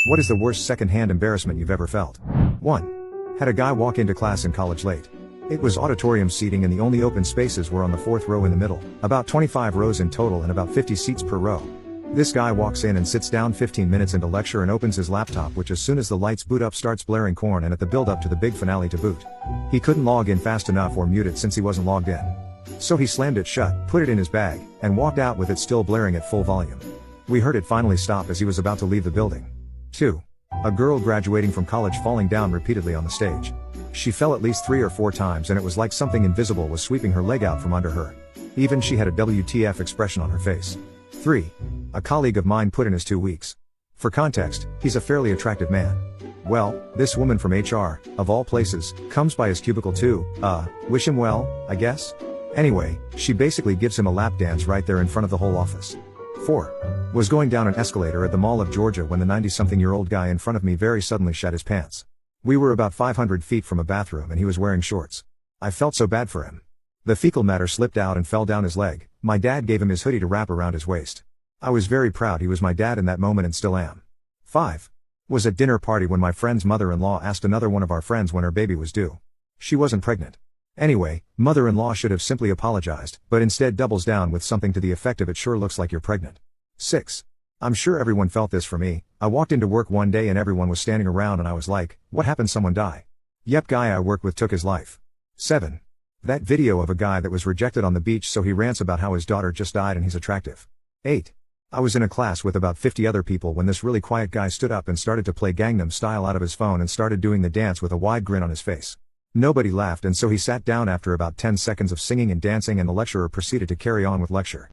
What is the worst second-hand embarrassment you've ever felt? 1. Had a guy walk into class in college late. It was auditorium seating and the only open spaces were on the fourth row in the middle, about 25 rows in total and about 50 seats per row. This guy walks in and sits down 15 minutes into lecture and opens his laptop, which as soon as the lights boot up starts blaring Korn and at the build up to the big finale to boot. He couldn't log in fast enough or mute it since he wasn't logged in. So he slammed it shut, put it in his bag, and walked out with it still blaring at full volume. We heard it finally stop as he was about to leave the building. 2. A girl graduating from college falling down repeatedly on the stage. She fell at least 3 or 4 times and it was like something invisible was sweeping her leg out from under her. Even she had a WTF expression on her face. 3. A colleague of mine put in his 2 weeks. For context, he's a fairly attractive man. Well, this woman from HR, of all places, comes by his cubicle to, wish him well, I guess? Anyway, she basically gives him a lap dance right there in front of the whole office. 4. Was going down an escalator at the Mall of Georgia when the 90-something-year-old guy in front of me very suddenly shat his pants. We were about 500 feet from a bathroom and he was wearing shorts. I felt so bad for him. The fecal matter slipped out and fell down his leg. My dad gave him his hoodie to wrap around his waist. I was very proud he was my dad in that moment and still am. 5. Was at dinner party when my friend's mother-in-law asked another one of our friends when her baby was due. She wasn't pregnant. Anyway, mother-in-law should have simply apologized, but instead doubles down with something to the effect of it sure looks like you're pregnant. 6. I'm sure everyone felt this for me. I walked into work one day and everyone was standing around and I was like, what happened, someone die? Yep, guy I work with took his life. 7. That video of a guy that was rejected on the beach so he rants about how his daughter just died and he's attractive. 8. I was in a class with about 50 other people when this really quiet guy stood up and started to play Gangnam Style out of his phone and started doing the dance with a wide grin on his face. Nobody laughed and so he sat down after about 10 seconds of singing and dancing and the lecturer proceeded to carry on with lecture.